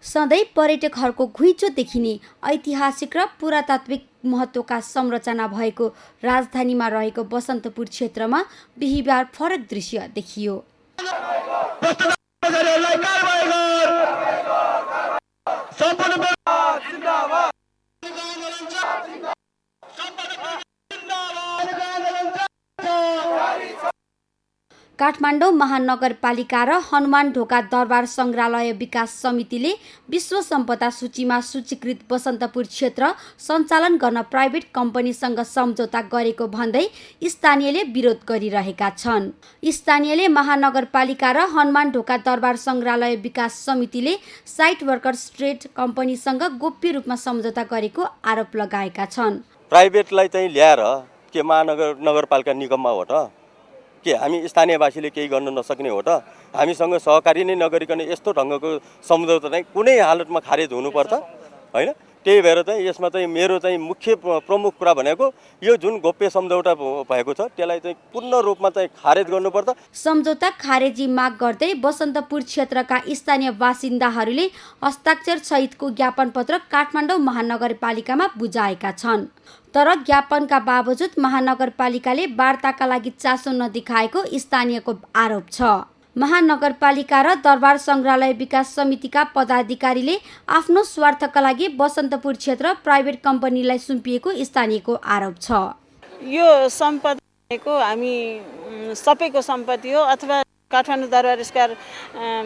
सधैँ पर्यटकहरूको घुइँचो देखिने ऐतिहासिक र पुरातात्विक महत्त्वका संरचना भएको राजधानीमा रहेको बसन्तपुर क्षेत्रमा बिहिबार फरक दृश्य देखियो। काठमाडौँ महानगरपालिका र हनुमान ढोका दरबार सङ्ग्रहालय विकास समितिले विश्व सम्पदा सूचीमा सूचीकृत बसन्तपुर क्षेत्र सञ्चालन गर्न प्राइभेट कम्पनीसँग सम्झौता गरेको भन्दै स्थानीयले विरोध गरिरहेका छन्। स्थानीयले महानगरपालिका र हनुमान ढोका दरबार सङ्ग्रहालय विकास समितिले साइट वर्कर्स ट्रेड कम्पनीसँग गोप्य रूपमा सम्झौता गरेको आरोप लगाएका छन्। प्राइभेटलाई चाहिँ ल्याएर के नगरपालिका निगममा हो त के हामी स्थानीयवासीले केही गर्न नसक्ने हो त? हामीसँग सहकारी नै नगरिकन यस्तो ढङ्गको सम्झौता चाहिँ कुनै हालतमा खारेज हुनुपर्छ हैन? त्यही भएर चाहिँ यसमा चाहिँ मेरो चाहिँ मुख्य प्रमुख कुरा भनेको यो जुन गोप्य सम्झौता भएको छ त्यसलाई चाहिँ पूर्ण रूपमा चाहिँ खारेज गर्नुपर्छ। सम्झौता खारेजी माग गर्दै बसन्तपुर क्षेत्रका स्थानीय बासिन्दाहरूले हस्ताक्षर सहितको ज्ञापन पत्र काठमाडौँ महानगरपालिकामा बुझाएका छन्। तर ज्ञापनका बावजुद महानगरपालिकाले वार्ताका लागि चासो नदेखाएको स्थानीयको आरोप छ। महानगरपालिका र दरबार सङ्ग्रहालय विकास समितिका पदाधिकारीले आफ्नो स्वार्थका लागि बसन्तपुर क्षेत्र प्राइभेट कम्पनीलाई सुम्पिएको स्थानीयको आरोप छ। यो सम्पदाको हामी सबैको सम्पत्ति हो अथवा काठमाडौँ दरबार स्क्वायर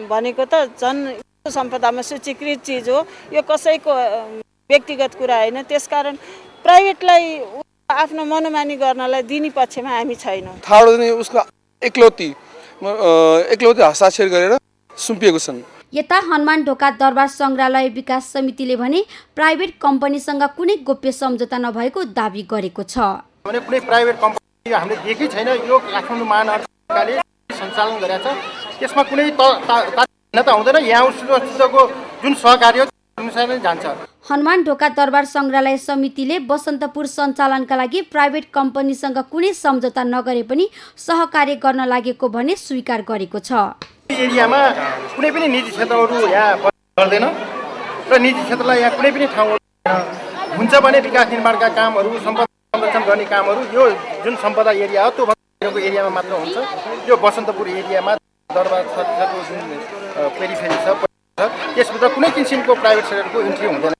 भनेको त झन् सम्पदामा सूचीकृत चिज हो। यो कसैको व्यक्तिगत कुरा होइन। त्यसकारण प्राइभेटलाई आफ्नो मनोमानी गर्नलाई दिने पक्षमा हामी छैनौँ। उसको एकलौती हस्ताक्षर गरेर सुम्पिएको छन्। यता हनुमान ढोका दरबार सङ्ग्रहालय विकास समितिले भने प्राइभेट कम्पनीसँग कुनै गोप्य सम्झौता नभएको दाबी गरेको छ। कुनै प्राइभेट कम्पनी हामीले देखेकै छैन। यो काठमाडौँ महानगरपालिकाले सञ्चालन गरेको छ। त्यसमा कुनै त हुँदैन। यहाँको जुन सहकार्य अनुसार नै जान्छ। हनुमान ढोका दरबार सङ्ग्रहालय समितिले बसन्तपुर सञ्चालनका लागि प्राइभेट कम्पनीसँग कुनै सम्झौता नगरे पनि सहकार्य गर्न लागेको भने स्वीकार गरेको छ। एरियामा कुनै पनि निजी क्षेत्रहरू यहाँ गर्दैन र निजी क्षेत्रलाई यहाँ कुनै पनि ठाउँ हुन्छ भने विकास निर्माणका कामहरू सम्पदा संरक्षण गर्ने कामहरू यो जुन सम्पदा एरिया हो त्यो भन्दाको एरियामा मात्र हुन्छ। यो बसन्तपुर एरियामा दरबार क्षेत्रको जुन पेरिफेरी छ त्यसभित्र कुनै किसिमको प्राइभेट सेक्टरको इन्ट्री हुँदैन।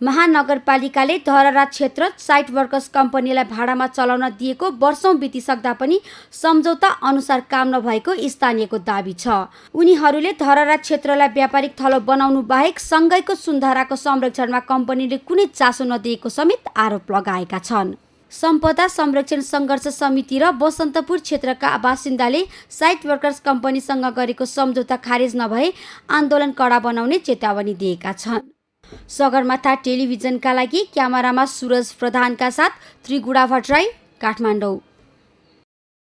महानगरपालिकाले धरहरा क्षेत्र साइट वर्कर्स कम्पनीलाई भाडामा चलाउन दिएको वर्षौं बितिसक्दा पनि सम्झौता अनुसार काम नभएको स्थानीयको दाबी छ। उनीहरूले धरहरा क्षेत्रलाई व्यापारिक थलो बनाउनु बाहेक सँगैको सुन्धाराको संरक्षणमा कम्पनीले कुनै चासो नदिएको समेत आरोप लगाएका छन्। सम्पदा संरक्षण सङ्घर्ष समिति र बसन्तपुर क्षेत्रका बासिन्दाले साइट वर्कर्स कम्पनीसँग गरेको सम्झौता खारेज नभए आन्दोलन कडा बनाउने चेतावनी दिएका छन्। सगरमाथा टेलिभिजनका लागि क्यामेरामा सुरज प्रधानका साथ त्रिगुडा भट्टराई, काठमाडौँ।